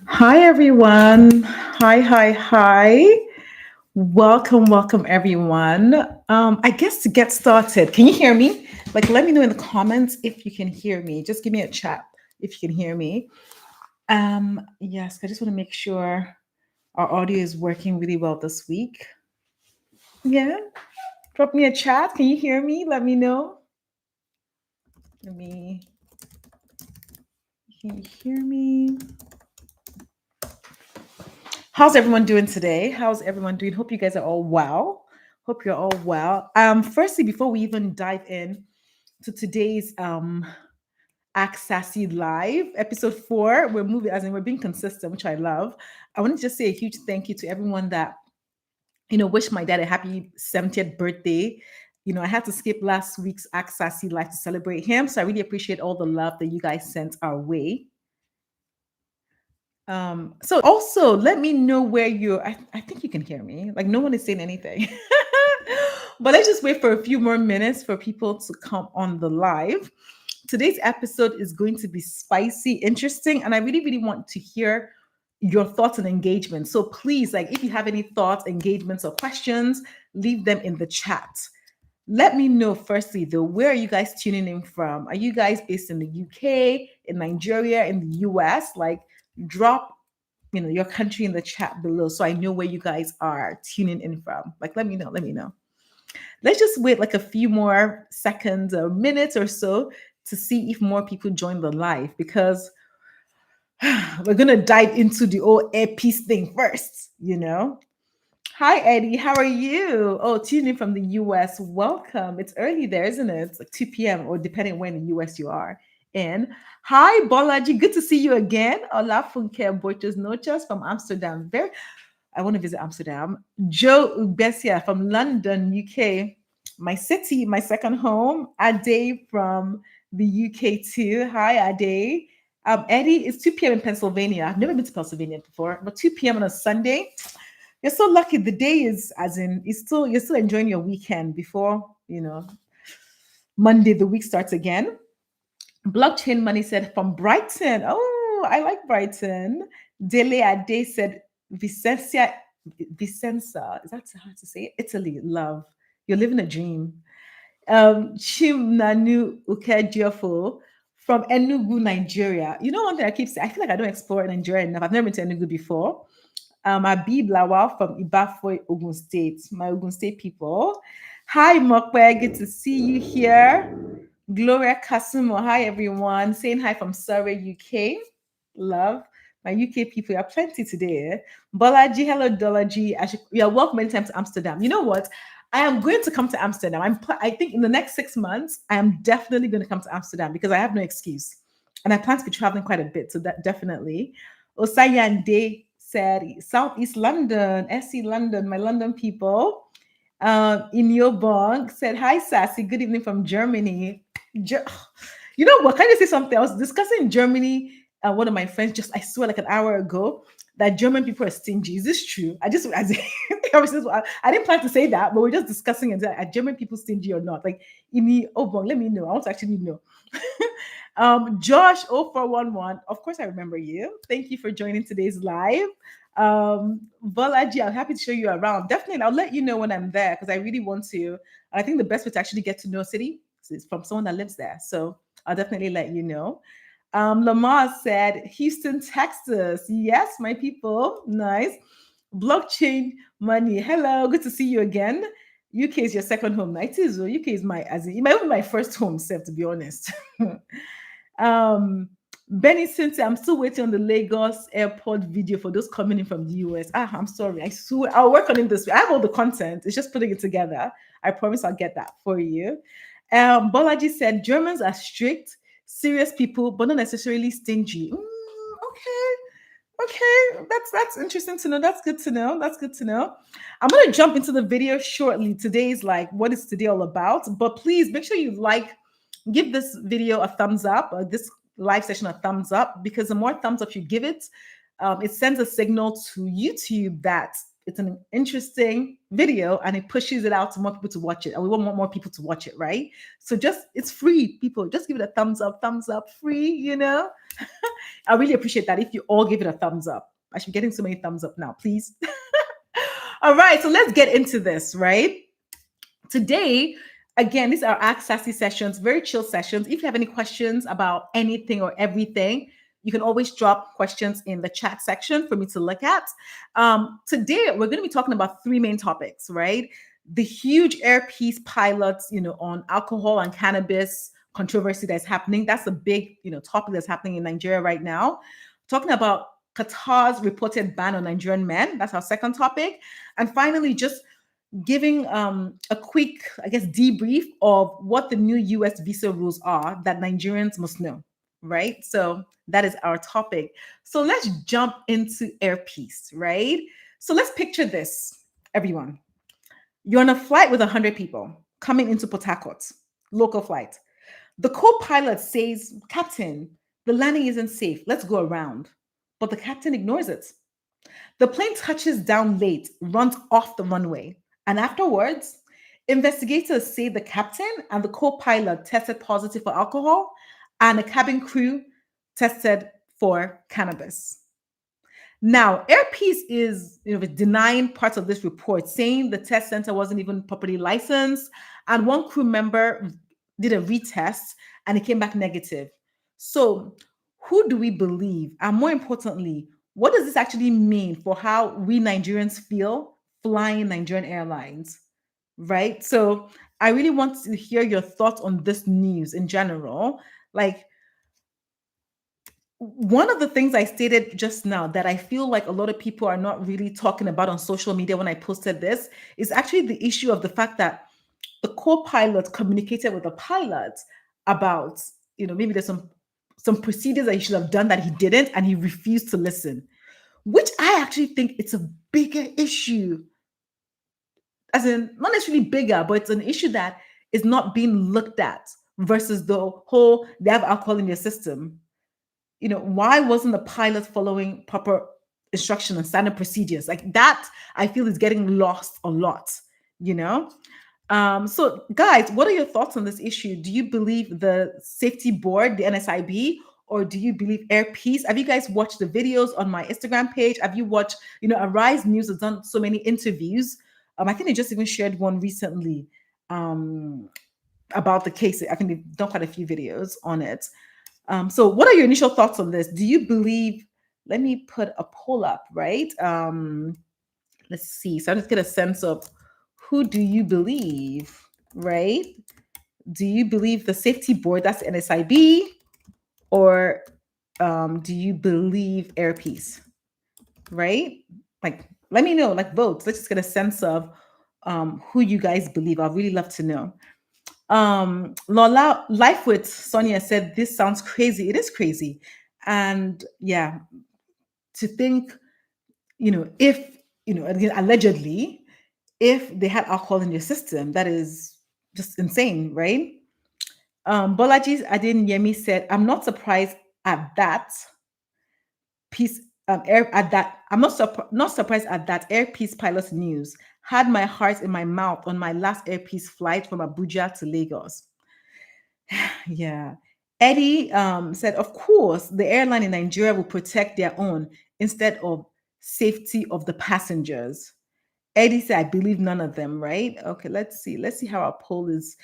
Hi, everyone. Hi. Welcome, everyone. I guess to get started, can you hear me? Like, let me know in the comments if you can hear me. Just give me a chat if you can hear me. Yes, I just want to make sure our audio is working really well this week. Yeah, drop me a chat. Can you hear me? Let me know. Let me. Can you hear me? How's everyone doing today? How's everyone doing? Hope you guys are all well. Hope you're all well. Firstly, before we even dive in to today's Ask Sassy Live episode 4, we're moving as in we're being consistent, which I love. I want to just say a huge thank you to everyone that wish my dad a happy 70th birthday. I had to skip last week's Ask Sassy Live to celebrate him, so I really appreciate all the love that you guys sent our way. So also let me know where you're. I think you can hear me. Like no one is saying anything. But let's just wait for a few more minutes for people to come on the live. Today's episode is going to be spicy, interesting, and I really, really want to hear your thoughts and engagement. So please, like if you have any thoughts, engagements, or questions, leave them in the chat. Let me know firstly though, where are you guys tuning in from? Are you guys based in the UK, in Nigeria, in the US? Like drop your country in the chat below so I know where you guys are tuning in from. Like let me know. Let's just wait like a few more seconds or minutes or so to see if more people join the live because we're gonna dive into the old earpiece thing first. Hi Eddie, how are you? Oh, tuning in from the US. Welcome. It's early there, isn't it? It's like 2 p.m. or depending when in the US you are. And hi Bolaji, good to see you again. Hola Funke Boitos Noches from Amsterdam. I want to visit Amsterdam. Joe Ubesia from London, UK. My city, my second home. Ade from the UK too. Hi Ade. Eddie, it's 2 p.m. in Pennsylvania. I've never been to Pennsylvania before, but 2 p.m. on a Sunday. You're so lucky. The day is as in you're still enjoying your weekend before Monday the week starts again. Blockchain Money said from Brighton. Oh, I like Brighton. Dele Ade said Vicenza. Is that how to say it? Italy, love. You're living a dream. Chimnanu Ukejiofo from Enugu, Nigeria. You know one thing I keep saying, I feel like I don't explore Nigeria enough. I've never been to Enugu before. Abib Lawal from Ibafoy, Ogun State, my Ogun State people. Hi, Mokwe, good to see you here. Gloria Kasumo, hi everyone. Saying hi from Surrey, UK. Love. My UK people, you are plenty today. Bolaji, hello, Dolaji. You are welcome anytime to Amsterdam. You know what? I am going to come to Amsterdam. I think in the next 6 months, I am definitely going to come to Amsterdam because I have no excuse. And I plan to be traveling quite a bit. So that definitely. Osayan Day said, Southeast London, SC London, my London people. In your bunk said, hi, Sassy. Good evening from Germany. You know what? Can I say something? I was discussing Germany. One of my friends just, I swear, like an hour ago, that German people are stingy. Is this true? I didn't plan to say that, but we're just discussing it. Are German people stingy or not? Like, let me know. I want to actually know. Josh 0411, of course I remember you. Thank you for joining today's live. Bolaji, I'm happy to show you around. Definitely, I'll let you know when I'm there because I really want to. And I think the best way to actually get to know a city is from someone that lives there. So I'll definitely let you know. Lamar said, Houston, Texas. Yes, my people. Nice. Blockchain money. Hello, good to see you again. UK is your second home. No, it is. UK is it might be my first home, Seth, to be honest. Benny Cynthia, I'm still waiting on the Lagos airport video for those coming in from the US. I'm sorry. I swear I'll work on it this week. I have all the content. It's just putting it together. I promise I'll get that for you. Bolaji said Germans are strict, serious people, but not necessarily stingy. Okay, that's interesting to know. That's good to know. That's good to know. I'm gonna jump into the video shortly. Today's like, what is today all about? But please make sure you give this video a thumbs up, or this live session a thumbs up, because the more thumbs up you give it, it sends a signal to YouTube that it's an interesting video and it pushes it out to more people to watch it. And we want more people to watch it, right? So just, it's free, people. Just give it a thumbs up, free, I really appreciate that if you all give it a thumbs up. I should be getting so many thumbs up now, please. All right, so let's get into this, right? Today, again, these are Ask Sassy sessions, very chill sessions. If you have any questions about anything or everything, you can always drop questions in the chat section for me to look at. Today, we're going to be talking about three main topics, right? The huge Air Peace pilots, on alcohol and cannabis controversy that's happening. That's a big, topic that's happening in Nigeria right now. Talking about Qatar's reported ban on Nigerian men. That's our second topic. And finally, just giving a quick, I guess, debrief of what the new US visa rules are that Nigerians must know, right? So that is our topic. So let's jump into Air Peace, right? So let's picture this, everyone. You're on a flight with 100 people coming into Port Harcourt, local flight. The co-pilot says, "Captain, the landing isn't safe. Let's go around." But the captain ignores it. The plane touches down late, runs off the runway. And afterwards, investigators say the captain and the co-pilot tested positive for alcohol and the cabin crew tested for cannabis. Now, Air Peace is denying parts of this report, saying the test center wasn't even properly licensed, and one crew member did a retest and it came back negative. So, who do we believe? And more importantly, what does this actually mean for how we Nigerians feel flying Nigerian airlines? Right? So, I really want to hear your thoughts on this news in general. Like, one of the things I stated just now that I feel like a lot of people are not really talking about on social media when I posted this is actually the issue of the fact that the co-pilot communicated with the pilot about, maybe there's some procedures that he should have done that he didn't, and he refused to listen, which I actually think it's a bigger issue. As in, not necessarily bigger, but it's an issue that is not being looked at versus the whole, they have alcohol in their system. Why wasn't the pilot following proper instruction and standard procedures? Like that, I feel is getting lost a lot, So guys, what are your thoughts on this issue? Do you believe the safety board, the NSIB, or do you believe Air Peace? Have you guys watched the videos on my Instagram page? Have you watched, Arise News has done so many interviews. I think they just even shared one recently about the case. I think they've done quite a few videos on it. So what are your initial thoughts on this? Do you believe, let me put a poll up, right? Let's see. So I'll just get a sense of who do you believe, right? Do you believe the safety board, that's NSIB, or do you believe Air Peace, right? Like, let me know, like votes. Let's just get a sense of who you guys believe. I'd really love to know. Lola, Life with Sonia said, "This sounds crazy." It is crazy. And yeah, to think, if, again, allegedly, if they had alcohol in your system, that is just insane, right? Bolaji Adeyemi said, "I'm not surprised at that piece I'm not surprised at that Air Peace pilot news. Had my heart in my mouth on my last Air Peace flight from Abuja to Lagos." Yeah. Eddie said, "Of course, the airline in Nigeria will protect their own instead of safety of the passengers." Eddie said, "I believe none of them," right? Okay, let's see. Let's see how our poll is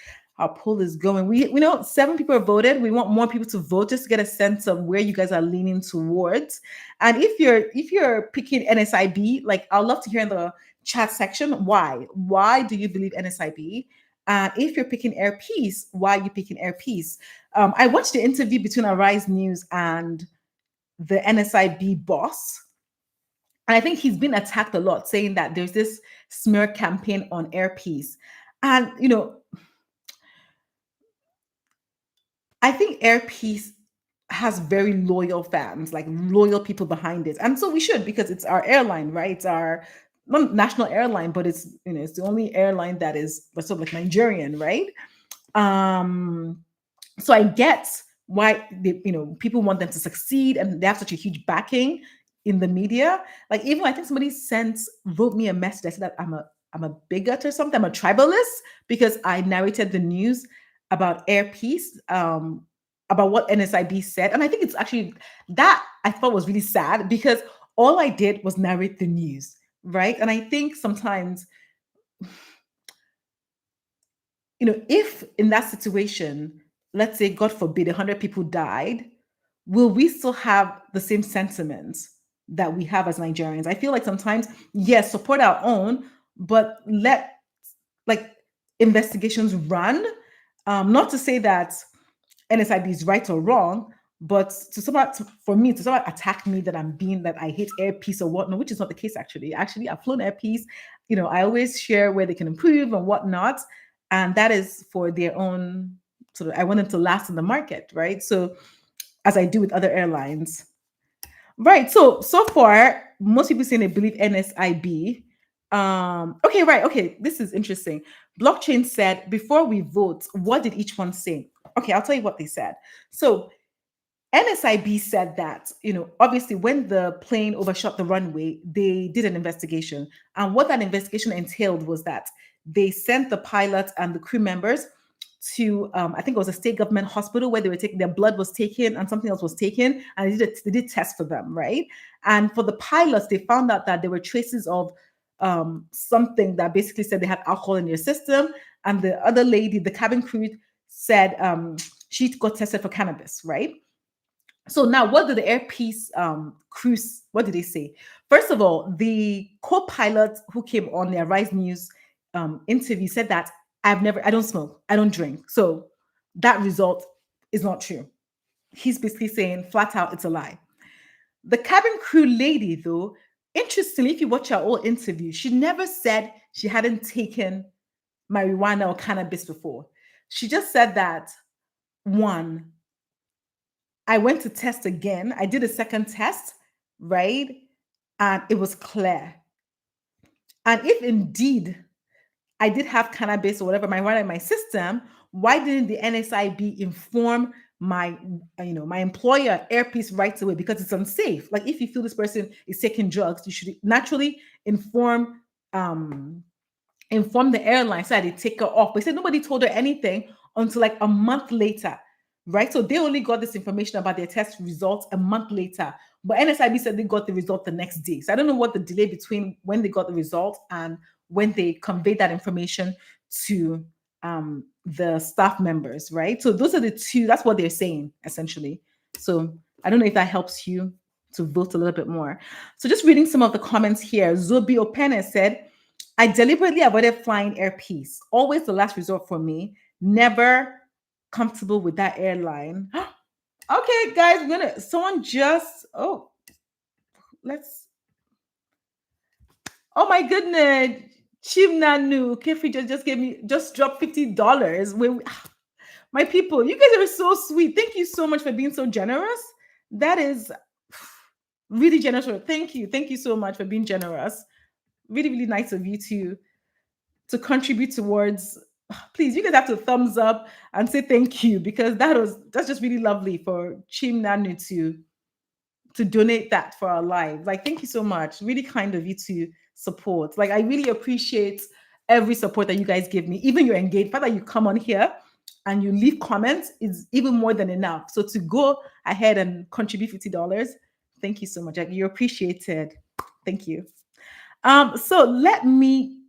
going. We know 7 people have voted. We want more people to vote just to get a sense of where you guys are leaning towards. And if you're picking NSIB, like, I'd love to hear in the chat section why do you believe NSIB? And if you're picking Air Peace, why are you picking Air Peace? I watched the interview between Arise News and the NSIB boss. And I think he's been attacked a lot, saying that there's this smear campaign on Air Peace. And, I think Air Peace has very loyal fans, like loyal people behind it. And so we should, because it's our airline, right? It's our not national airline, but it's, it's the only airline that is sort of like Nigerian, right? So I get why people want them to succeed and they have such a huge backing. in the media. Like even I think somebody wrote me a message that said that I'm a bigot or something. I'm a tribalist because I narrated the news about air peace, about what NSIB said. And I think it's actually that I thought was really sad because all I did was narrate the news, right? And I think sometimes, if in that situation, let's say, God forbid, 100 people died, will we still have the same sentiments that we have as Nigerians? I feel like sometimes, yes, support our own, but let like investigations run. Not to say that NSIB is right or wrong, but for me to someone attack me that I hate air peace or whatnot, which is not the case actually. Actually, I've flown air peace. I always share where they can improve and whatnot, and that is for their own sort of. I want them to last in the market, right? So, as I do with other airlines, right? So far, most people saying they believe NSIB. Okay, right. Okay, this is interesting. Blockchain said before we vote, what did each one say? Okay, I'll tell you what they said. So NSIB said that, obviously when the plane overshot the runway, they did an investigation. And what that investigation entailed was that they sent the pilot and the crew members to, I think it was a state government hospital where they were taking, their blood was taken and something else was taken. And they did tests for them, right? And for the pilots, they found out that there were traces of something that basically said they had alcohol in their system. And the other lady, the cabin crew, said she got tested for cannabis, right? So now, what did the Air Peace cruise? What did they say? First of all, the co-pilot who came on the Rise News interview said that I don't smoke, I don't drink. So that result is not true. He's basically saying flat out, it's a lie. The cabin crew lady, though, interestingly, if you watch her old interview, she never said she hadn't taken marijuana or cannabis before. She just said that one, I went to test again. I did a second test, right? And it was clear. And if indeed I did have cannabis or whatever marijuana in my system, why didn't the NSIB inform my employer Air Peace right away? Because it's unsafe. Like if you feel this person is taking drugs, you should naturally inform the airline so that they take her off. But they said nobody told her anything until like a month later, right? So they only got this information about their test results a month later. But NSIB said they got the result the next day. So I don't know what the delay between when they got the result and when they conveyed that information to the staff members, right? So those are the two, that's what they're saying essentially. So I don't know if that helps you to vote a little bit more. So just reading some of the comments here. Zobi Opene said, I deliberately avoided flying Air Peace. Always the last resort for me. Never comfortable with that airline. Okay, guys, let's. Oh my goodness, Chimnanu Kefi just dropped $50. My people, you guys are so sweet. Thank you so much for being so generous. That is really generous. Thank you so much for being generous. Really, really nice of you to contribute towards. Please, you guys have to thumbs up and say thank you because that's just really lovely for Chim Nanu to donate that for our lives. Like, thank you so much. Really kind of you to support. Like, I really appreciate every support that you guys give me, even your engagement. The fact that you come on here and you leave comments is even more than enough. So to go ahead and contribute $50, thank you so much. You're appreciated. Thank you. So let me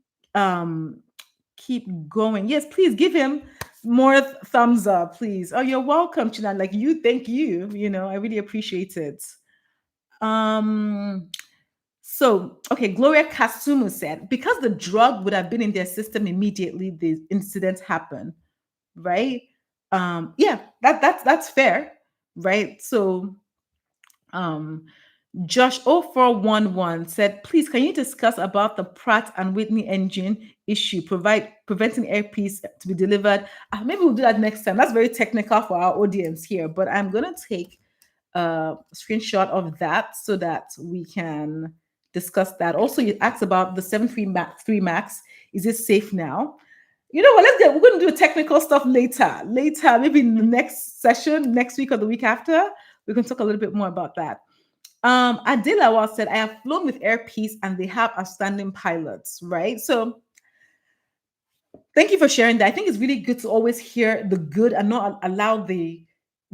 keep going. Yes, please give him more thumbs up, please. Oh, you're welcome, Chinan. Like you, thank you. I really appreciate it. So okay, Gloria Kasumu said, because the drug would have been in their system immediately, the incident happened, right? Yeah, that's fair, right? So Josh 0411 said, please, can you discuss about the Pratt and Whitney engine issue, preventing Air Peace to be delivered? Maybe we'll do that next time. That's very technical for our audience here, but I'm going to take a screenshot of that so that we can discuss that. Also, you asked about the 737 MAX. Is it safe now? You know what? We're going to do technical stuff later, maybe in the next session, next week or the week after. We can talk a little bit more about that. Adila said, I have flown with Air Peace and they have outstanding pilots, right? So thank you for sharing that. I think it's really good to always hear the good and not allow the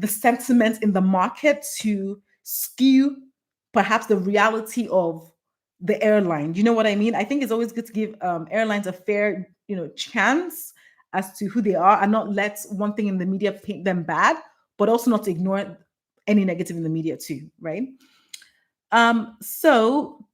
sentiment in the market to skew perhaps the reality of the airline. You know what I mean? I think it's always good to give airlines a fair, chance as to who they are and not let one thing in the media paint them bad, but also not to ignore any negative in the media too, right? So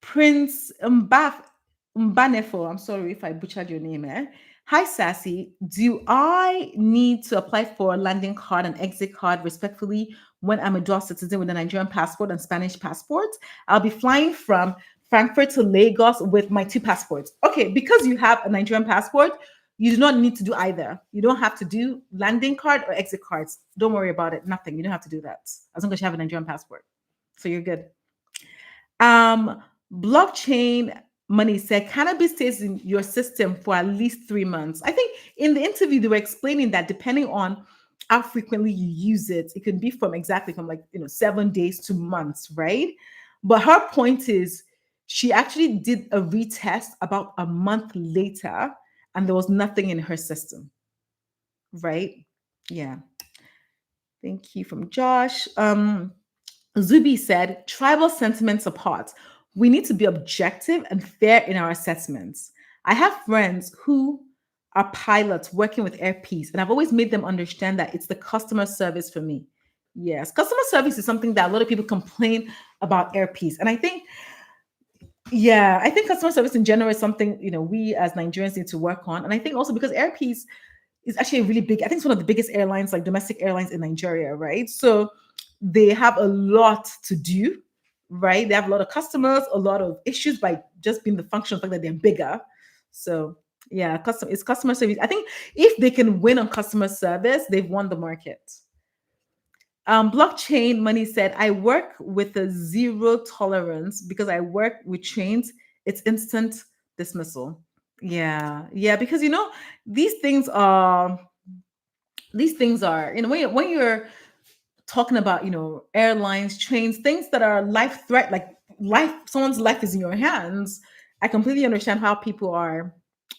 Prince Mbanefo, I'm sorry if I butchered your name, eh? Hi, Sassy. Do I need to apply for a landing card and exit card respectfully when I'm a dual citizen with a Nigerian passport and Spanish passport? I'll be flying from Frankfurt to Lagos with my two passports. Okay, because you have a Nigerian passport, you do not need to do either. You don't have to do landing card or exit cards. Don't worry about it. Nothing. You don't have to do that as long as you have a Nigerian passport. So you're good. Um, Blockchain money said cannabis stays in your system for at least 3 months. I think in the interview they were explaining that depending on how frequently you use it, it can be from exactly from 7 days to months, right? But her point is she actually did a retest about a month later and there was nothing in her system, right? Yeah. Thank you from Josh. Zubi said, tribal sentiments apart, we need to be objective and fair in our assessments. I have friends who are pilots working with Air Peace, and I've always made them understand that it's the customer service for me. Yes, customer service is something that a lot of people complain about Air Peace. And I think, yeah, I think customer service in general is something, we as Nigerians need to work on. And I think also because Air Peace is actually a really big, I think it's one of the biggest airlines, like domestic airlines in Nigeria, right? So they have a lot to do, right? They have a lot of customers, a lot of issues by just being the functional fact that they're bigger. So yeah, it's customer service. I think if they can win on customer service, they've won the market. Blockchain money said, I work with a zero tolerance because I work with trains. It's instant dismissal. Yeah, because these things are when you're talking about airlines, trains, things that are life threat, like someone's life is in your hands. I completely understand how people are,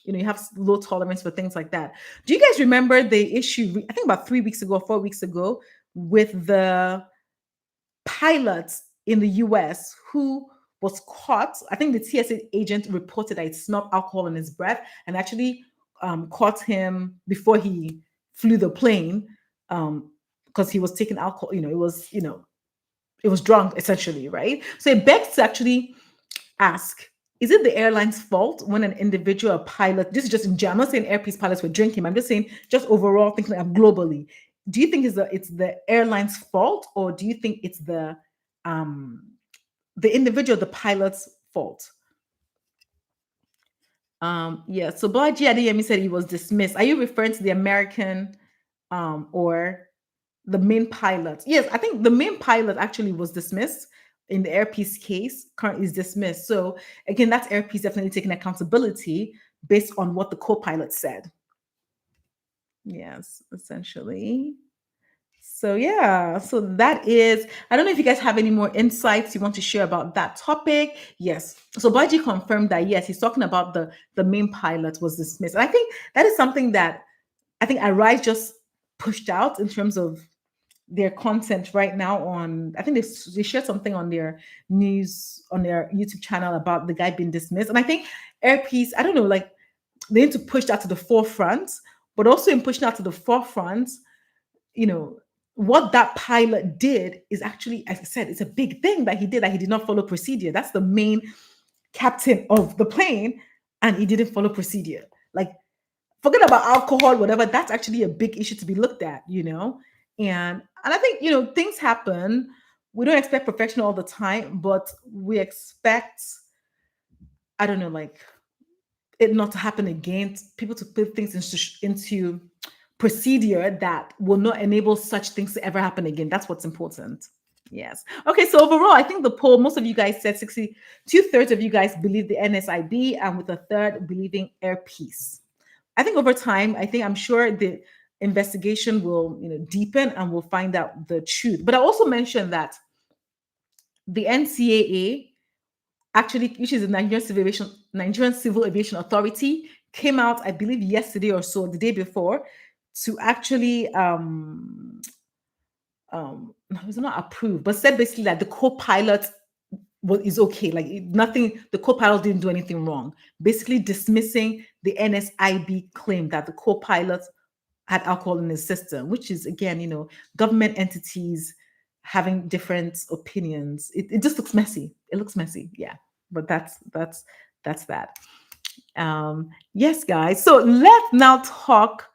you have low tolerance for things like that. Do you guys remember the issue, I think about 3 weeks ago, 4 weeks ago, with the pilots in the US who was caught? I think the TSA agent reported that it smelled alcohol in his breath and actually caught him before he flew the plane, because he was taking alcohol. It was drunk essentially, right? So it begs to actually ask: is it the airline's fault when an individual, a pilot? This is just in general. I'm not saying Air Peace pilots were drinking. I'm just saying, just overall, thinking globally. Do you think it's the airline's fault, or do you think it's the individual, the pilot's fault? Yeah. So Bolaji Adeyemi said he was dismissed. Are you referring to the American, or the main pilot? Yes, I think the main pilot actually was dismissed in the Air Peace case. Currently is dismissed. So again, that's Air Peace definitely taking accountability based on what the co-pilot said. Yes, essentially. So yeah, so that is, I don't know if you guys have any more insights you want to share about that topic. Yes. So Baji confirmed that yes, he's talking about the main pilot was dismissed. And I think that is something that I think Arise just pushed out in terms of their content right now on, I think they shared something on their news, on their YouTube channel about the guy being dismissed. And I think Air Peace, I don't know, like they need to push that to the forefront, but also in pushing that to the forefront, what that pilot did is actually, as I said, it's a big thing that he did, that he did not follow procedure. That's the main captain of the plane, and he didn't follow procedure. Like, forget about alcohol, whatever. That's actually a big issue to be looked at, And I think, things happen. We don't expect perfection all the time, but we expect, I don't know, like it not to happen again, people to put things into procedure that will not enable such things to ever happen again. That's what's important. Yes. Okay. So overall, I think the poll, most of you guys said 2/3 of you guys believe the NSIB, and with a third believing Air Peace. I think over time, I'm sure the investigation will, deepen and we'll find out the truth. But I also mentioned that the NCAA, actually, which is the Nigerian Civil Aviation Authority, came out, I believe, yesterday or so, the day before, to actually it was not approved, but said basically that the co-pilot is okay. Like nothing, the co-pilot didn't do anything wrong. Basically dismissing the NSIB claim that the co-pilot had alcohol in his system, which is again, government entities having different opinions. It just looks messy. It looks messy, yeah. But that's that. Yes, guys. So let's now talk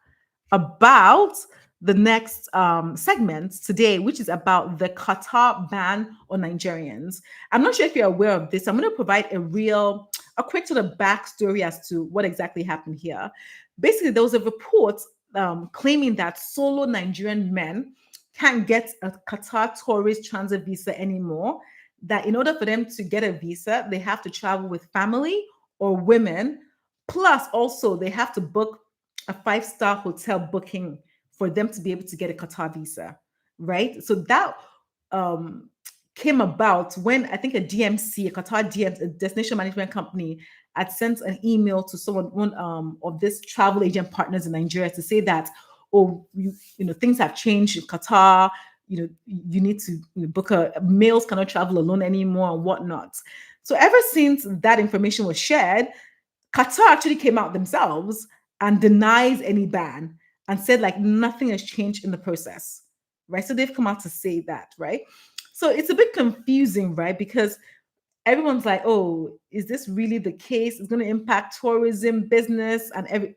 about the next segment today, which is about the Qatar ban on Nigerians. I'm not sure if you're aware of this. I'm going to provide a quick sort of backstory as to what exactly happened here. Basically, there was a report claiming that solo Nigerian men can't get a Qatar tourist transit visa anymore. That in order for them to get a visa, they have to travel with family or women. Plus, also, they have to book a five-star hotel booking for them to be able to get a Qatar visa, right? So that um, came about when I think a DMC, a Qatar DMC, a destination management company, had sent an email to one of this travel agent partners in Nigeria to say that, oh, things have changed in Qatar. You need to book males cannot travel alone anymore and whatnot. So ever since that information was shared, Qatar actually came out themselves and denies any ban and said like nothing has changed in the process, right? So they've come out to say that, right? So it's a bit confusing, right? Because everyone's like, oh, is this really the case? It's going to impact tourism, business, and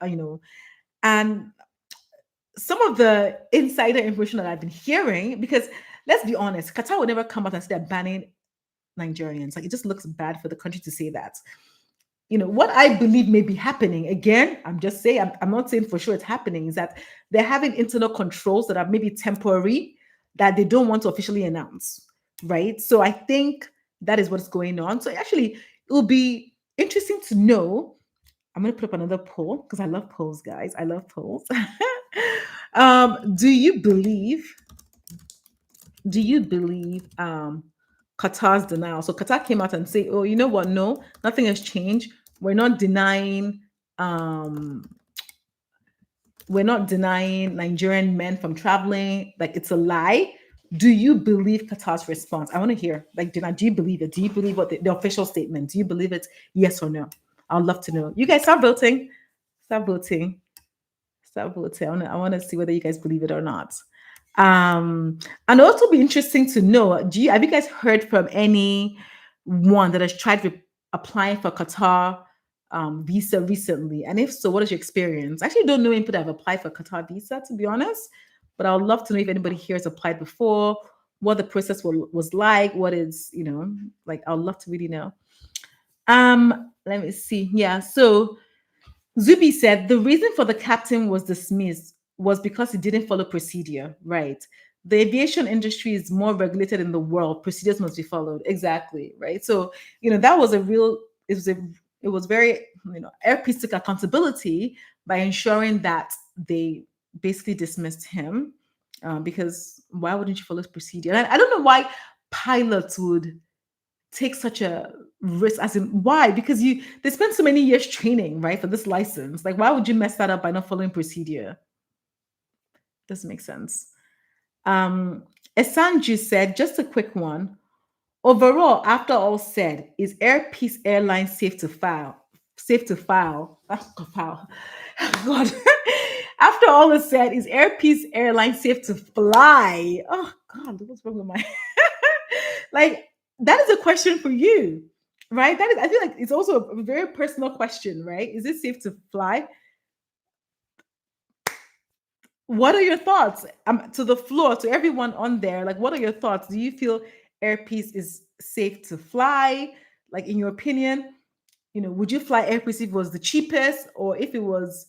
and some of the insider information that I've been hearing, because let's be honest, Qatar would never come out and say they're banning Nigerians. Like it just looks bad for the country to say that. What I believe may be happening, again, I'm just saying, I'm not saying for sure it's happening, is that they're having internal controls that are maybe temporary that they don't want to officially announce, right? So I think that is what's going on. So actually, it will be interesting to know. I'm going to put up another poll because I love polls, guys. I love polls. Do you believe Qatar's denial? So Qatar came out and say, oh, you know what? No, nothing has changed. We're not denying Nigerian men from traveling. Like it's a lie. Do you believe Qatar's response? I want to hear. Like, do you believe it? Do you believe what the official statement? Do you believe it? Yes or no? I'd love to know. You guys start voting. Start voting. Start voting. I want to see whether you guys believe it or not. And also be interesting to know, have you guys heard from anyone that has tried applying for Qatar visa recently? And if so, what is your experience? I actually don't know any people that have applied for Qatar visa, to be honest, but I would love to know if anybody here has applied before, what the process was like, what is, like, I would love to really know. Let me see. Yeah, so Zubi said the reason for the captain was dismissed was because he didn't follow procedure. Right. The aviation industry is more regulated in the world. Procedures must be followed. Exactly. Right. So, that was it was very, Air Peace took accountability by ensuring that they basically dismissed him because why wouldn't you follow procedure? And I don't know why pilots would take such a risk, as in why? Because they spend so many years training, right, for this license. Like, why would you mess that up by not following procedure? Doesn't make sense. Esanju said, just a quick one. Overall, after all said, is Air Peace Airline safe to file? Safe to file. File. God. After all is said, is Air Peace Airline safe to fly? Oh God, what's wrong with my like? That is a question for you, right? I feel like it's also a very personal question, right? Is it safe to fly? What are your thoughts? To the floor, to everyone on there, like, what are your thoughts? Do you feel Air Peace is safe to fly? Like, in your opinion, would you fly Air Peace if it was the cheapest, or if it was,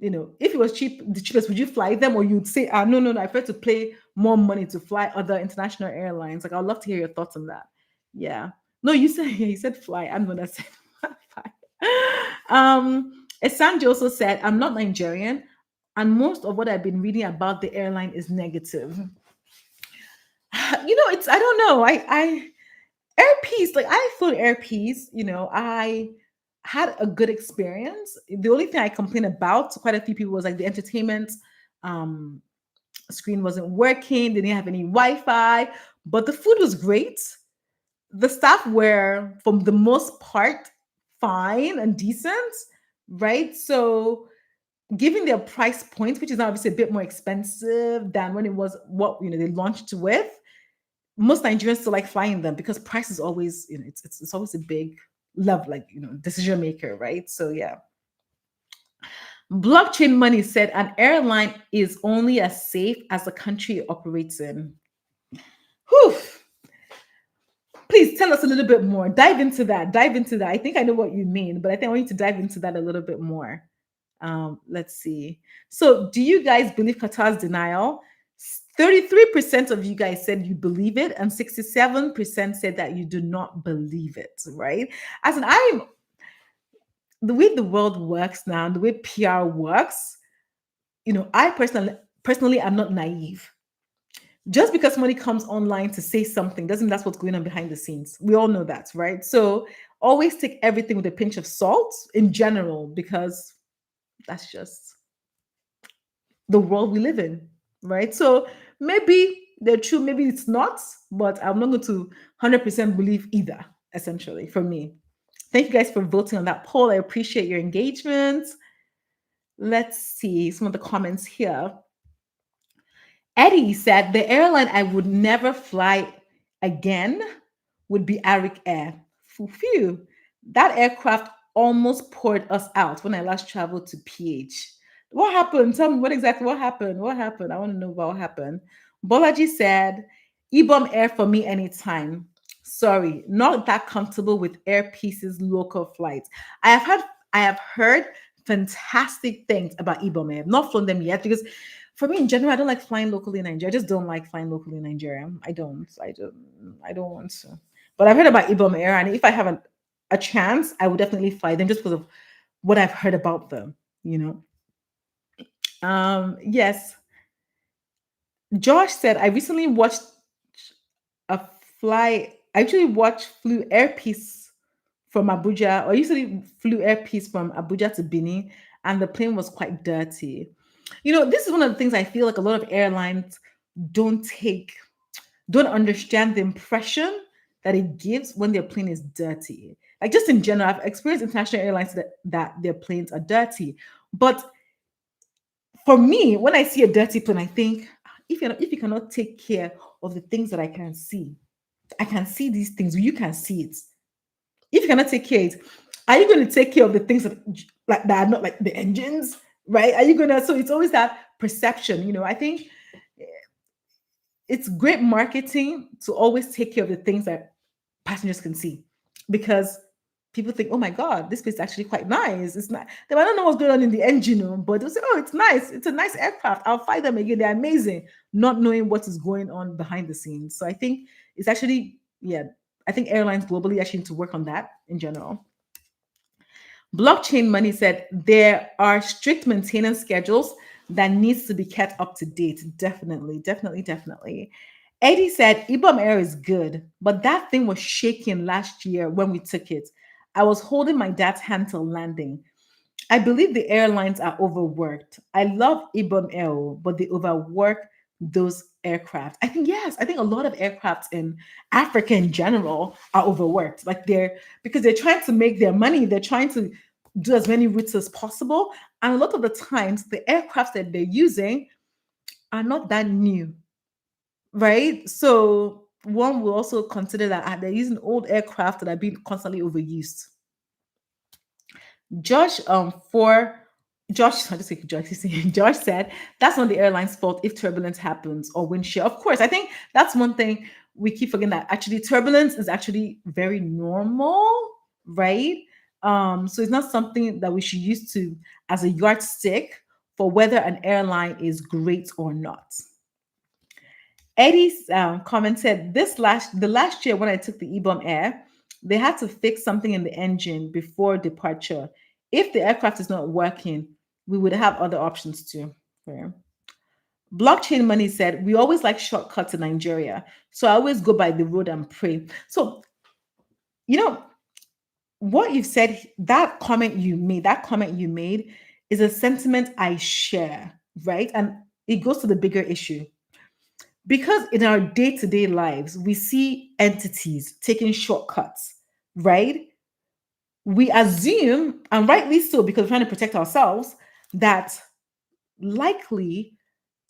if it was the cheapest, would you fly them, or you'd say, no, I prefer to pay more money to fly other international airlines? Like, I'd love to hear your thoughts on that. Yeah. No, you said fly. I'm gonna say fly. Esanji also said, I'm not Nigerian, and most of what I've been reading about the airline is negative. I don't know. Air Peace, like I flew Air Peace, I had a good experience. The only thing I complained about to quite a few people was like the entertainment um screen wasn't working, they didn't have any Wi-Fi, but the food was great. The staff were, for the most part, fine and decent, right? So given their price point, which is obviously a bit more expensive than when it was what they launched with, most Nigerians still like flying them because price is always, it's always a big love, like decision maker, right? So yeah. Blockchain money said an airline is only as safe as the country it operates in. Whew. Please tell us a little bit more. Dive into that. Dive into that. I think I know what you mean, but I think I want you to dive into that a little bit more. Let's see. So, do you guys believe Qatar's denial? 33% of you guys said you believe it, and 67% said that you do not believe it, right? As in, the way the world works now, the way PR works, I personally am not naive. Just because somebody comes online to say something doesn't mean that's what's going on behind the scenes. We all know that, right? So always take everything with a pinch of salt in general, because that's just the world we live in, right? So maybe they're true, maybe it's not, but I'm not going to 100% believe either, essentially, for me. Thank you guys for voting on that poll. I appreciate your engagement. Let's see some of the comments here. Eddie said, the airline I would never fly again would be Arik Air. Phew. That aircraft almost poured us out when I last traveled to PH. What happened? Tell me what happened. What happened? I want to know what happened. Bolaji said, Ibom Air for me anytime. Sorry, not that comfortable with Air Pieces local flights. I have heard fantastic things about Ibom Air. I've not flown them yet because for me in general, I don't like flying locally in Nigeria. I just don't like flying locally in Nigeria. I don't want to. But I've heard about Ibom Air, and if I have a chance, I would definitely fly them just because of what I've heard about them, you know. Yes. Josh said, I recently watched a I actually flew Airpiece from Abuja, or usually flew Airpiece from Abuja to Benin, and the plane was quite dirty. This is one of the things I feel like a lot of airlines don't take, don't understand the impression that it gives when their plane is dirty. Like just in general, I've experienced international airlines that their planes are dirty. But for me, when I see a dirty plane, I think if you cannot take care of the things that I can see these things, you can see it. If you cannot take care of it, are you going to take care of the things that are not like the engines, right? Are you gonna? So it's always that perception. I think it's great marketing to always take care of the things that passengers can see, because people think, oh my god, this place is actually quite nice. It's not, they might not know what's going on in the engine, but they'll say, oh, it's nice, it's a nice aircraft, I'll fly them again, they're amazing, not knowing what is going on behind the scenes. So I think it's actually, yeah, I think airlines globally actually need to work on that in general. Blockchain Money said there are strict maintenance schedules that needs to be kept up to date. Definitely, definitely, definitely. Eddie said Ibom Air is good, but that thing was shaking last year when we took it. I was holding my dad's hand till landing. I believe the airlines are overworked. I love Ibom Air, but they overwork those aircraft. I think, yes, I think a lot of aircraft in Africa in general are overworked. Like because they're trying to make their money, they're trying to do as many routes as possible. And a lot of the times, the aircraft that they're using are not that new, right? So one will also consider that they're using old aircraft that are being constantly overused. Josh, for Josh, I just say Josh. Josh said that's not the airline's fault if turbulence happens or wind shear. Of course, I think that's one thing we keep forgetting, that actually turbulence is actually very normal, right? So it's not something that we should use to as a yardstick for whether an airline is great or not. Eddie's comment said the last year when I took the Ebom Air, they had to fix something in the engine before departure. If the aircraft is not working, we would have other options too. Fair. Blockchain Money said we always like shortcuts in Nigeria, so I always go by the road and pray. So You know, what you've said, that comment you made is a sentiment I share, right? And it goes to the bigger issue. Because in our day-to-day lives, we see entities taking shortcuts, right? We assume, and rightly so, because we're trying to protect ourselves, that likely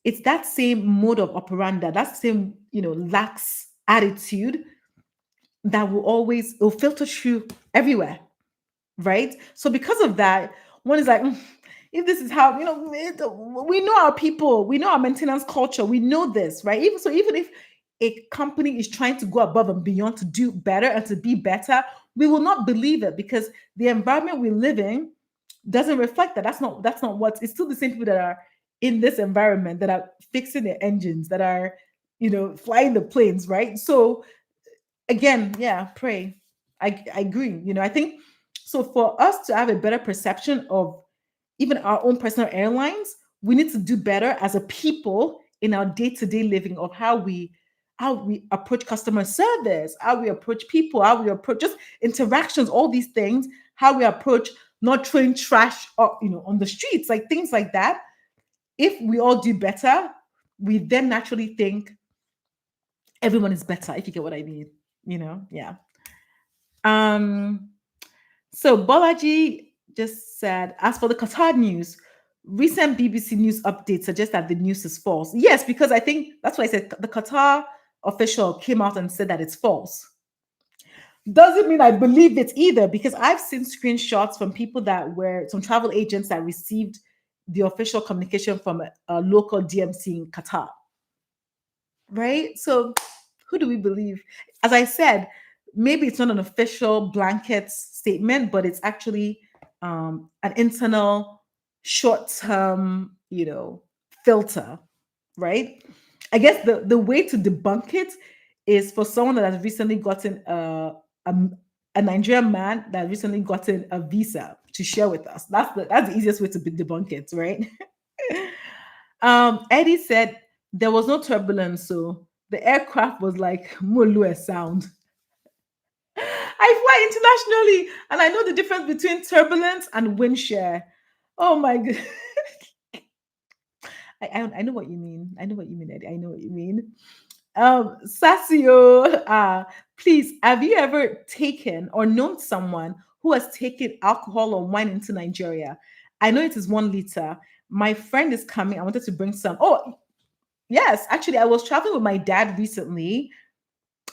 it's that same mode of operandi, that same, lax attitude that will filter through everywhere, right? So because of that, one is like, if this is how, we know our people, we know our maintenance culture, we know this, right? Even if a company is trying to go above and beyond to do better and to be better, we will not believe it because the environment we live in doesn't reflect that. That's not what it's still the same people that are in this environment that are fixing the engines, that are, flying the planes, right? So again, yeah, pray. I agree. I think so. For us to have a better perception of even our own personal airlines, we need to do better as a people in our day-to-day living of how we approach customer service, how we approach people, how we approach just interactions, all these things, how we approach not throwing trash on the streets, like things like that. If we all do better, we then naturally think everyone is better, if you get what I mean. Yeah. Um, so Bolaji just said, as for the Qatar news, recent BBC News updates suggest that the news is false. Yes, because I think that's why I said the Qatar official came out and said that it's false. Doesn't mean I believe it either, because I've seen screenshots from people that were some travel agents that received the official communication from a local DMC in Qatar, right? So who do we believe? As I said, maybe it's not an official blanket statement, but it's actually an internal short-term, filter, right? I guess the way to debunk it is for someone that has recently gotten a Nigerian man that recently gotten a visa to share with us. That's the easiest way to debunk it, right? Eddie said there was no turbulence, so the aircraft was like Molue sound. I fly internationally and I know the difference between turbulence and wind shear. Oh my god. I know what you mean. I know what you mean, Eddie. I know what you mean. Sassio, please, have you ever taken or known someone who has taken alcohol or wine into Nigeria? I know it is 1 liter. My friend is coming. I wanted to bring some. Oh, yes. Actually, I was traveling with my dad recently,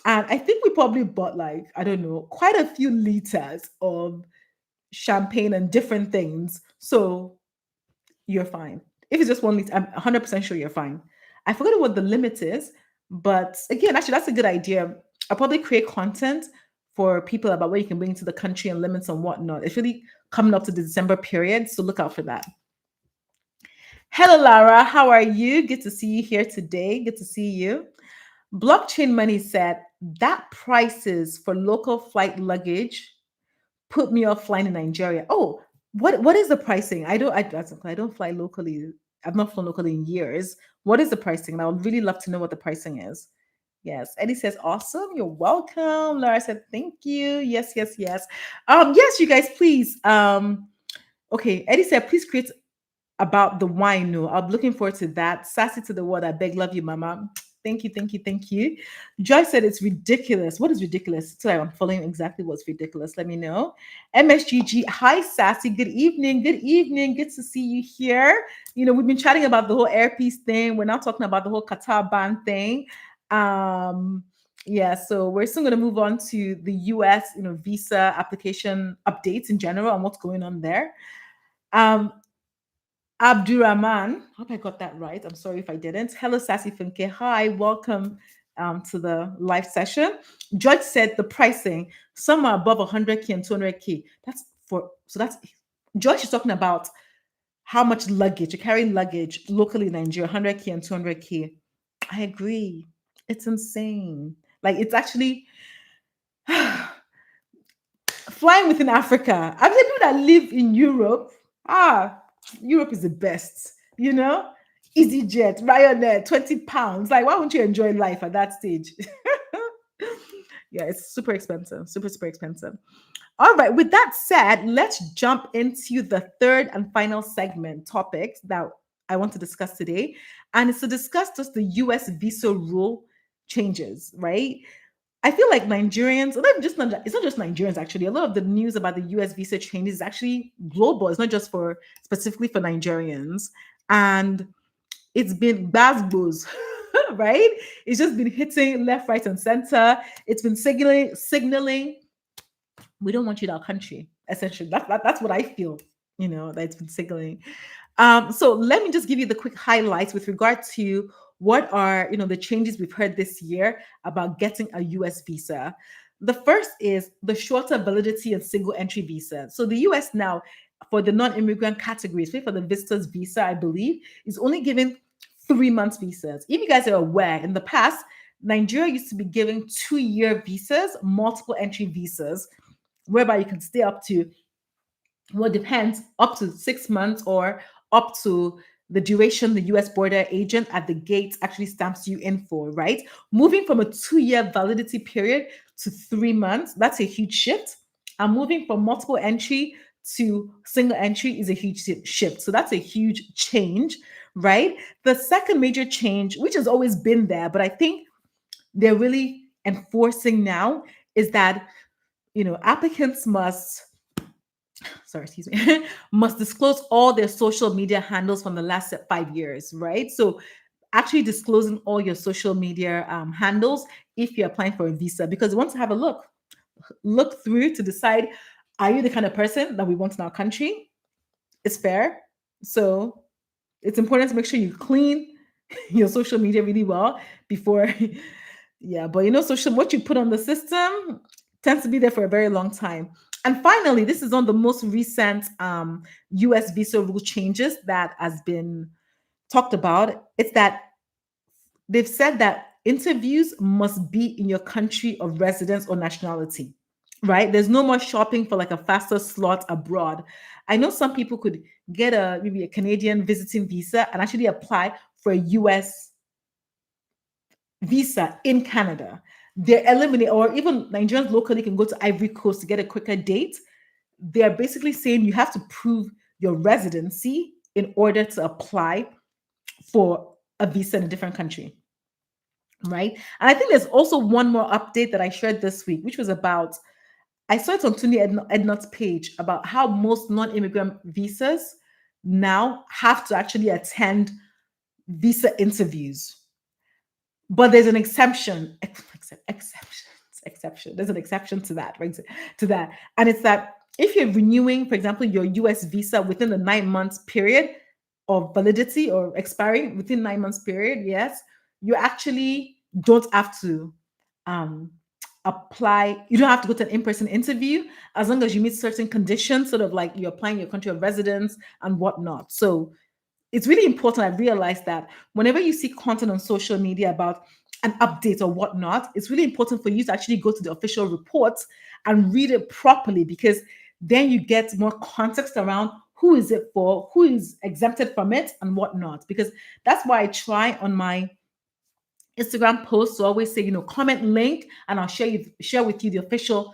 and I think we probably bought, like, I don't know, quite a few liters of champagne and different things. So you're fine. If it's just 1 liter, I'm 100% sure you're fine. I forgot what the limit is, but again, actually, that's a good idea. I'll probably create content for people about what you can bring into the country and limits and whatnot. It's really coming up to the December period, so look out for that. Hello, Lara. How are you? Good to see you here today. Good to see you. Blockchain Money said that prices for local flight luggage put me off flying in Nigeria. Oh, what is the pricing? I don't fly locally. I've not flown locally in years. What is the pricing? And I would really love to know what the pricing is. Yes. Eddie says, awesome. You're welcome. Laura said, thank you. Yes, yes, yes. Yes, you guys, please. Okay. Eddie said, please create about the wine. No, I'm looking forward to that. Sassy to the world. I beg, love you, mama. Thank you, thank you, thank you. Joy said it's ridiculous. What is ridiculous? So I'm following exactly what's ridiculous. Let me know. MSGG, hi, Sassy. Good evening. Good evening. Good to see you here. We've been chatting about the whole airpiece thing. We're now talking about the whole Qatar ban thing. Yeah, so we're still going to move on to the US, visa application updates in general and what's going on there. Abdurrahman, hope I got that right. I'm sorry if I didn't. Hello, Sassy Funke. Hi, welcome to the live session. George said the pricing somewhere above 100K and 200K. That's George is talking about how much luggage, you carry luggage locally in Nigeria, 100K and 200K. I agree. It's insane. Like, it's actually flying within Africa. I've seen people that live in Europe. Europe is the best, EasyJet, Ryanair, £20. Like, why won't you enjoy life at that stage? Yeah, it's super expensive, super, super expensive. All right, with that said, let's jump into the third and final segment topics that I want to discuss today. And it's to discuss just the US visa rule changes, right? I feel like Nigerians, it's not just Nigerians actually. A lot of the news about the US visa changes is actually global. It's not just for specifically for Nigerians. And it's been Basbos, right? It's just been hitting left, right, and center. It's been signaling we don't want you in our country. Essentially, that's what I feel. That it's been signaling. So let me just give you the quick highlights with regard to what are the changes we've heard this year about getting a US visa. The first is the shorter validity and single entry visa. So the US now, for the non-immigrant categories, for the visitors visa, I believe, is only giving 3 months visas. If you guys are aware, in the past, Nigeria used to be giving 2-year visas, multiple entry visas, whereby you can stay up to, well, it depends, up to 6 months or up to the duration the US border agent at the gate actually stamps you in for, right? Moving from a 2-year validity period to 3 months, that's a huge shift. And moving from multiple entry to single entry is a huge shift. So that's a huge change, right? The second major change, which has always been there, but I think they're really enforcing now, is that applicants must, sorry, excuse me, must disclose all their social media handles from the last 5 years, right? So actually disclosing all your social media handles if you're applying for a visa, because we want to have a look through to decide, are you the kind of person that we want in our country? It's fair. So it's important to make sure you clean your social media really well before. Yeah, but social, what you put on the system tends to be there for a very long time. And finally, this is on the most recent US visa rule changes that has been talked about. It's that they've said that interviews must be in your country of residence or nationality, right? There's no more shopping for like a faster slot abroad. I know some people could get maybe a Canadian visiting visa and actually apply for a US visa in Canada. They're eliminating, or even Nigerians locally can go to Ivory Coast to get a quicker date. They're basically saying you have to prove your residency in order to apply for a visa in a different country, right? And I think there's also one more update that I shared this week, which was about, I saw it on Tuni Ednot's page about how most non-immigrant visas now have to actually attend visa interviews. But there's an exception. There's an exception to that, right? To that. And it's that if you're renewing, for example, your US visa within the 9 months period of validity or expiring within 9 months period, yes, you actually don't have to apply. You don't have to go to an in-person interview as long as you meet certain conditions, sort of like you're applying your country of residence and whatnot. So it's really important. I realized that whenever you see content on social media about an update or whatnot, it's really important for you to actually go to the official reports and read it properly, because then you get more context around who is it for, who is exempted from it, and whatnot. Because that's why I try on my Instagram posts to always say, comment link, and I'll share with you the official,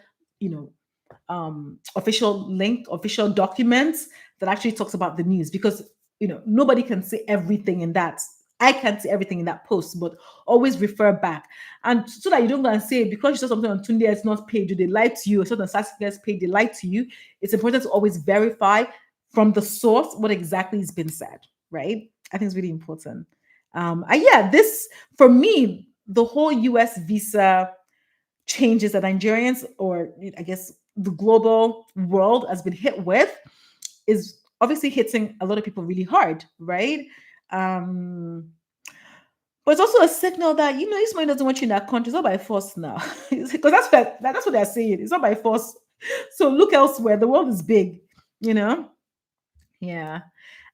official link, official documents that actually talks about the news, because nobody can say everything in that. I can't say everything in that post, but always refer back. And so that you don't go and say, because you saw something on Tunde, it's not paid, they lied to you, or something on Sassy paid, they lied to you. It's important to always verify from the source what exactly has been said, right? I think it's really important. Yeah, this, for me, the whole US visa changes that Nigerians, or I guess the global world has been hit with, is obviously hitting a lot of people really hard, right? But it's also a signal that this man doesn't want you in that country. It's not by force now, because that's what they're saying. It's not by force. So look elsewhere. The world is big, you know. Yeah.